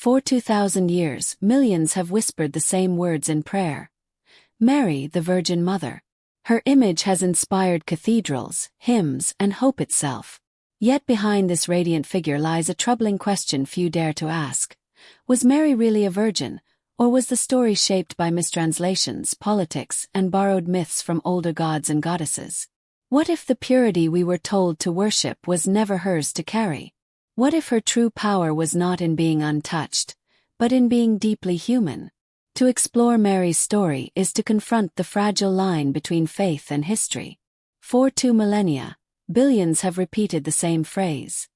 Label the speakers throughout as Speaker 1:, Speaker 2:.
Speaker 1: For 2,000 years, millions have whispered the same words in prayer. Mary, the Virgin Mother. Her image has inspired cathedrals, hymns, and hope itself. Yet behind this radiant figure lies a troubling question few dare to ask. Was Mary really a virgin, or was the story shaped by mistranslations, politics, and borrowed myths from older gods and goddesses? What if the purity we were told to worship was never hers to carry? What if her true power was not in being untouched, but in being deeply human? To explore Mary's story is to confront the fragile line between faith and history. For 2 millennia, billions have repeated the same phrase.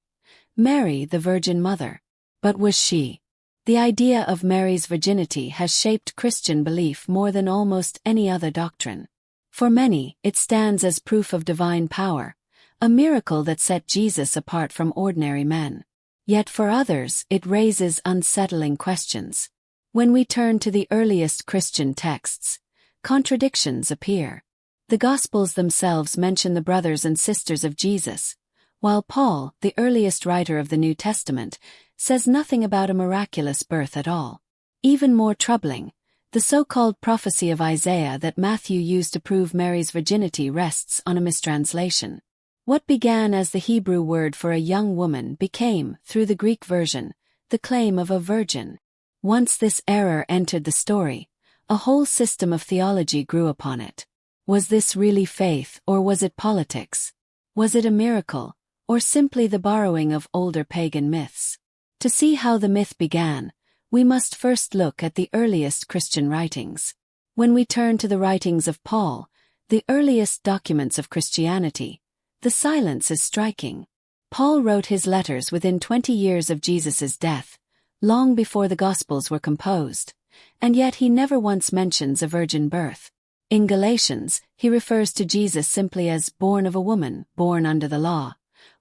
Speaker 1: Mary, the Virgin Mother. But was she? The idea of Mary's virginity has shaped Christian belief more than almost any other doctrine. For many, it stands as proof of divine power, a miracle that set Jesus apart from ordinary men. Yet for others, it raises unsettling questions. When we turn to the earliest Christian texts, contradictions appear. The Gospels themselves mention the brothers and sisters of Jesus, while Paul, the earliest writer of the New Testament, says nothing about a miraculous birth at all. Even more troubling, the so-called prophecy of Isaiah that Matthew used to prove Mary's virginity rests on a mistranslation. What began as the Hebrew word for a young woman became, through the Greek version, the claim of a virgin. Once this error entered the story, a whole system of theology grew upon it. Was this really faith, or was it politics? Was it a miracle, or simply the borrowing of older pagan myths? To see how the myth began, we must first look at the earliest Christian writings. When we turn to the writings of Paul, the earliest documents of Christianity, the silence is striking. Paul wrote his letters within 20 years of Jesus' death, long before the Gospels were composed, and yet he never once mentions a virgin birth. In Galatians, he refers to Jesus simply as born of a woman, born under the law,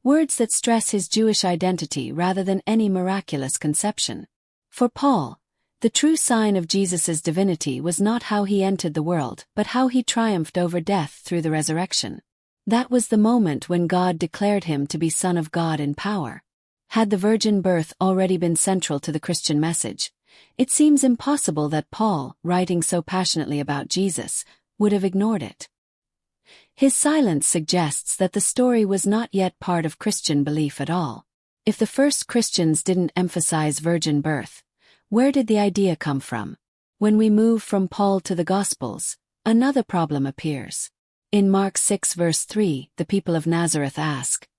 Speaker 1: words that stress his Jewish identity rather than any miraculous conception. For Paul, the true sign of Jesus' divinity was not how he entered the world, but how he triumphed over death through the resurrection. That was the moment when God declared him to be Son of God in power. Had the virgin birth already been central to the Christian message, it seems impossible that Paul, writing so passionately about Jesus, would have ignored it. His silence suggests that the story was not yet part of Christian belief at all. If the first Christians didn't emphasize virgin birth, where did the idea come from? When we move from Paul to the Gospels, another problem appears. In Mark 6 verse 3, the people of Nazareth ask,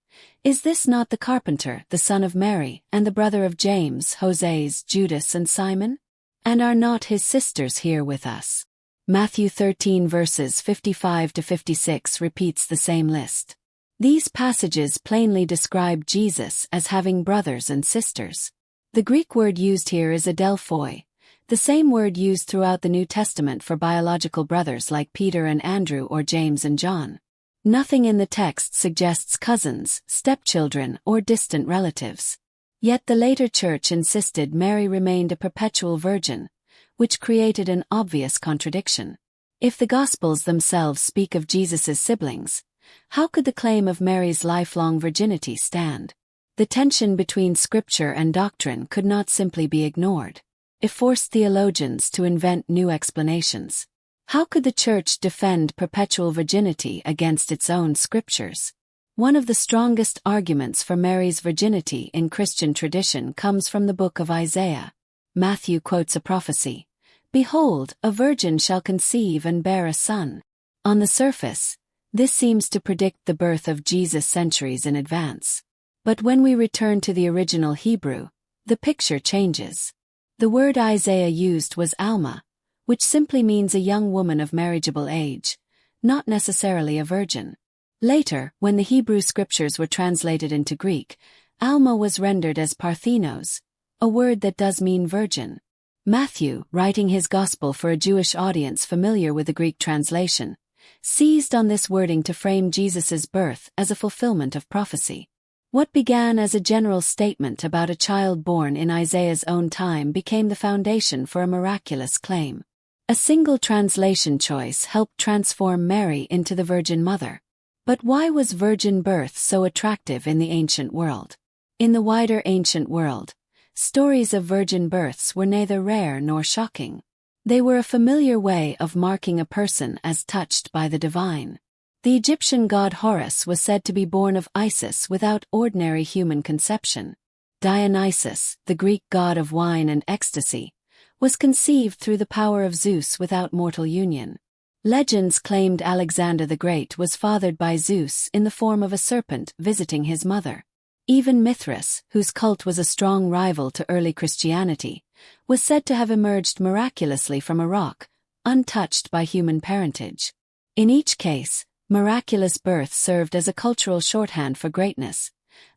Speaker 1: "Is this not the carpenter, the son of Mary, and the brother of James, Joses, Judas, and Simon? And are not his sisters here with us?" Matthew 13 verses 55 to 56 repeats the same list. These passages plainly describe Jesus as having brothers and sisters. The Greek word used here is adelphoi, the same word used throughout the New Testament for biological brothers like Peter and Andrew or James and John. Nothing in the text suggests cousins, stepchildren, or distant relatives. Yet the later church insisted Mary remained a perpetual virgin, which created an obvious contradiction. If the Gospels themselves speak of Jesus' siblings, how could the claim of Mary's lifelong virginity stand? The tension between scripture and doctrine could not simply be ignored. It forced theologians to invent new explanations. How could the Church defend perpetual virginity against its own scriptures? One of the strongest arguments for Mary's virginity in Christian tradition comes from the book of Isaiah. Matthew quotes a prophecy, "Behold, a virgin shall conceive and bear a son." On the surface, this seems to predict the birth of Jesus centuries in advance. But when we return to the original Hebrew, the picture changes. The word Isaiah used was Alma, which simply means a young woman of marriageable age, not necessarily a virgin. Later, when the Hebrew scriptures were translated into Greek, Alma was rendered as Parthenos, a word that does mean virgin. Matthew, writing his gospel for a Jewish audience familiar with the Greek translation, seized on this wording to frame Jesus' birth as a fulfillment of prophecy. What began as a general statement about a child born in Isaiah's own time became the foundation for a miraculous claim. A single translation choice helped transform Mary into the Virgin Mother. But why was virgin birth so attractive in the ancient world? In the wider ancient world, stories of virgin births were neither rare nor shocking. They were a familiar way of marking a person as touched by the divine. The Egyptian god Horus was said to be born of Isis without ordinary human conception. Dionysus, the Greek god of wine and ecstasy, was conceived through the power of Zeus without mortal union. Legends claimed Alexander the Great was fathered by Zeus in the form of a serpent visiting his mother. Even Mithras, whose cult was a strong rival to early Christianity, was said to have emerged miraculously from a rock, untouched by human parentage. In each case, miraculous birth served as a cultural shorthand for greatness,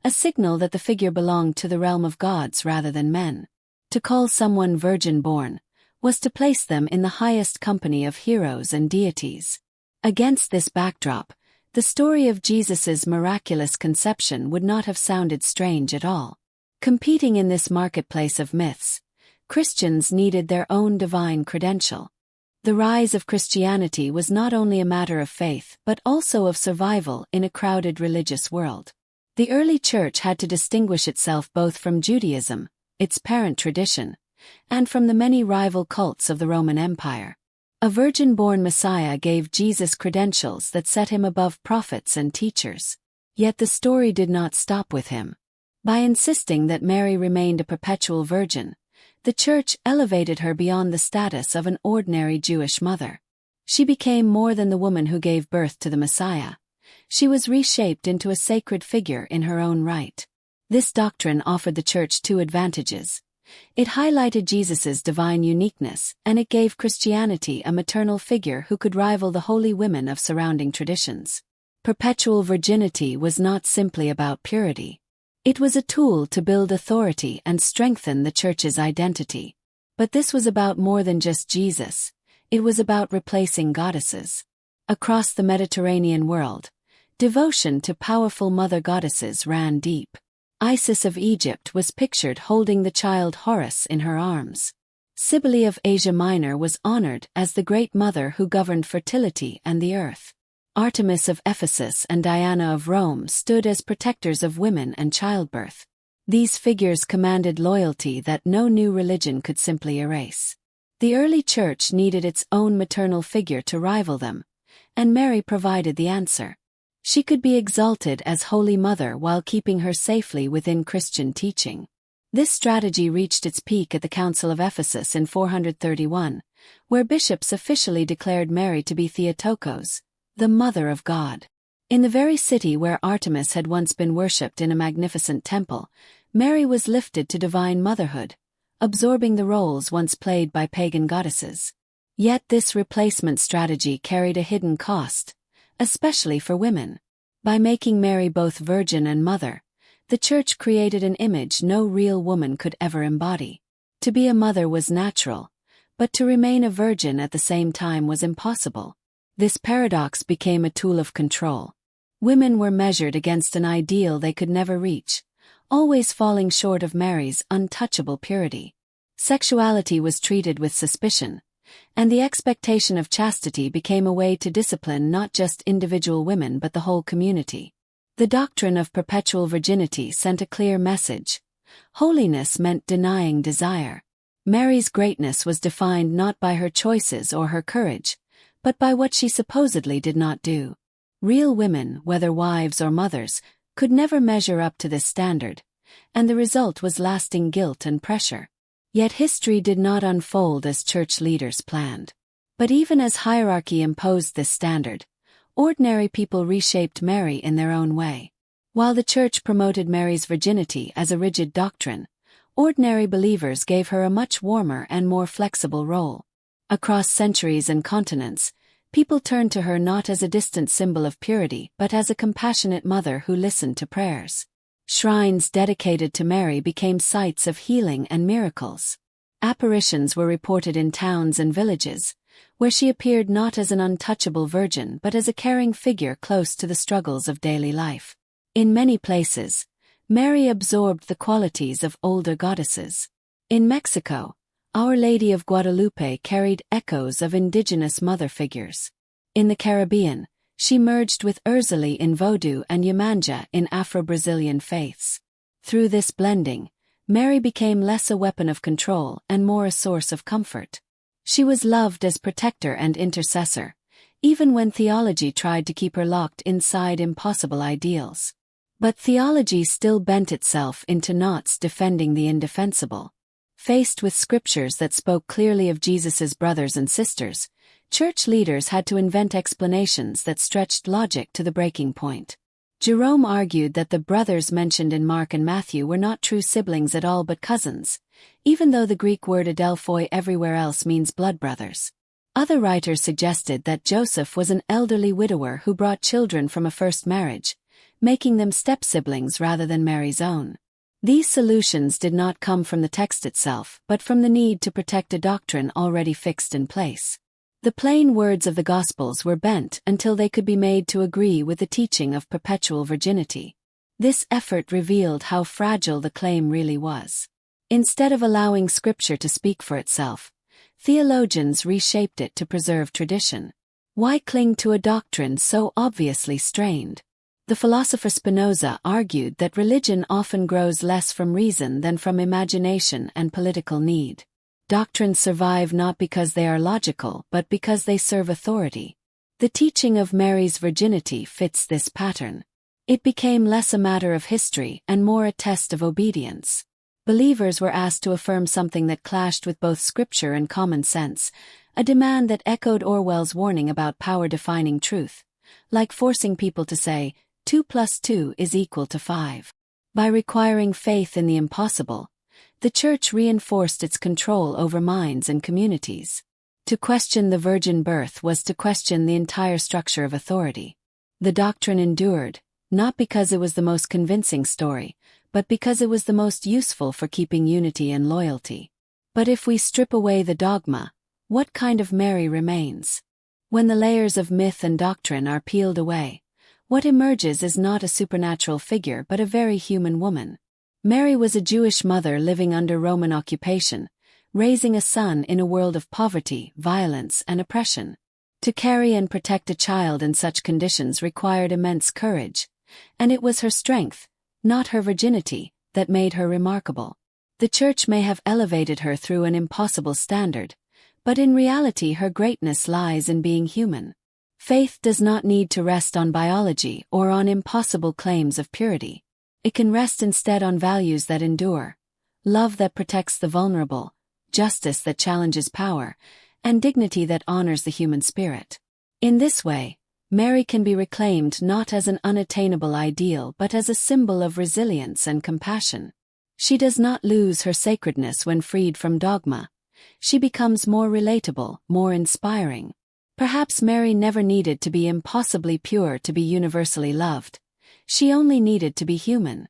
Speaker 1: a signal that the figure belonged to the realm of gods rather than men. To call someone virgin-born was to place them in the highest company of heroes and deities. Against this backdrop, the story of Jesus' miraculous conception would not have sounded strange at all. Competing in this marketplace of myths, Christians needed their own divine credential. The rise of Christianity was not only a matter of faith but also of survival in a crowded religious world. The early church had to distinguish itself both from Judaism, its parent tradition, and from the many rival cults of the Roman Empire. A virgin-born Messiah gave Jesus credentials that set him above prophets and teachers. Yet the story did not stop with him. By insisting that Mary remained a perpetual virgin, the Church elevated her beyond the status of an ordinary Jewish mother. She became more than the woman who gave birth to the Messiah. She was reshaped into a sacred figure in her own right. This doctrine offered the Church two advantages. It highlighted Jesus' divine uniqueness, and it gave Christianity a maternal figure who could rival the holy women of surrounding traditions. Perpetual virginity was not simply about purity. It was a tool to build authority and strengthen the Church's identity. But this was about more than just Jesus. It was about replacing goddesses. Across the Mediterranean world, devotion to powerful mother goddesses ran deep. Isis of Egypt was pictured holding the child Horus in her arms. Cybele of Asia Minor was honored as the great mother who governed fertility and the earth. Artemis of Ephesus and Diana of Rome stood as protectors of women and childbirth. These figures commanded loyalty that no new religion could simply erase. The early church needed its own maternal figure to rival them, and Mary provided the answer. She could be exalted as Holy Mother while keeping her safely within Christian teaching. This strategy reached its peak at the Council of Ephesus in 431, where bishops officially declared Mary to be Theotokos, the Mother of God. In the very city where Artemis had once been worshipped in a magnificent temple, Mary was lifted to divine motherhood, absorbing the roles once played by pagan goddesses. Yet this replacement strategy carried a hidden cost, especially for women. By making Mary both virgin and mother, the Church created an image no real woman could ever embody. To be a mother was natural, but to remain a virgin at the same time was impossible. This paradox became a tool of control. Women were measured against an ideal they could never reach, always falling short of Mary's untouchable purity. Sexuality was treated with suspicion, and the expectation of chastity became a way to discipline not just individual women but the whole community. The doctrine of perpetual virginity sent a clear message. Holiness meant denying desire. Mary's greatness was defined not by her choices or her courage, but by what she supposedly did not do. Real women, whether wives or mothers, could never measure up to this standard, and the result was lasting guilt and pressure. Yet history did not unfold as church leaders planned. But even as hierarchy imposed this standard, ordinary people reshaped Mary in their own way. While the Church promoted Mary's virginity as a rigid doctrine, ordinary believers gave her a much warmer and more flexible role. Across centuries and continents, people turned to her not as a distant symbol of purity but as a compassionate mother who listened to prayers. Shrines dedicated to Mary became sites of healing and miracles. Apparitions were reported in towns and villages, where she appeared not as an untouchable virgin but as a caring figure close to the struggles of daily life. In many places, Mary absorbed the qualities of older goddesses. In Mexico, Our Lady of Guadalupe carried echoes of indigenous mother figures. In the Caribbean, she merged with Urzuli in Vodou and Yemanja in Afro-Brazilian faiths. Through this blending, Mary became less a weapon of control and more a source of comfort. She was loved as protector and intercessor, even when theology tried to keep her locked inside impossible ideals. But theology still bent itself into knots defending the indefensible. Faced with scriptures that spoke clearly of Jesus's brothers and sisters, church leaders had to invent explanations that stretched logic to the breaking point. Jerome argued that the brothers mentioned in Mark and Matthew were not true siblings at all but cousins, even though the Greek word adelphoi everywhere else means blood brothers. Other writers suggested that Joseph was an elderly widower who brought children from a first marriage, making them step-siblings rather than Mary's own. These solutions did not come from the text itself but from the need to protect a doctrine already fixed in place. The plain words of the Gospels were bent until they could be made to agree with the teaching of perpetual virginity. This effort revealed how fragile the claim really was. Instead of allowing Scripture to speak for itself, theologians reshaped it to preserve tradition. Why cling to a doctrine so obviously strained? The philosopher Spinoza argued that religion often grows less from reason than from imagination and political need. Doctrines survive not because they are logical but because they serve authority. The teaching of Mary's virginity fits this pattern. It became less a matter of history and more a test of obedience. Believers were asked to affirm something that clashed with both scripture and common sense, a demand that echoed Orwell's warning about power-defining truth, like forcing people to say, 2 + 2 = 5. By requiring faith in the impossible, the Church reinforced its control over minds and communities. To question the virgin birth was to question the entire structure of authority. The doctrine endured, not because it was the most convincing story, but because it was the most useful for keeping unity and loyalty. But if we strip away the dogma, what kind of Mary remains? When the layers of myth and doctrine are peeled away, what emerges is not a supernatural figure but a very human woman. Mary was a Jewish mother living under Roman occupation, raising a son in a world of poverty, violence, and oppression. To carry and protect a child in such conditions required immense courage, and it was her strength, not her virginity, that made her remarkable. The Church may have elevated her through an impossible standard, but in reality her greatness lies in being human. Faith does not need to rest on biology or on impossible claims of purity. It can rest instead on values that endure, love that protects the vulnerable, justice that challenges power, and dignity that honors the human spirit. In this way, Mary can be reclaimed not as an unattainable ideal but as a symbol of resilience and compassion. She does not lose her sacredness when freed from dogma. She becomes more relatable, more inspiring. Perhaps Mary never needed to be impossibly pure to be universally loved. She only needed to be human.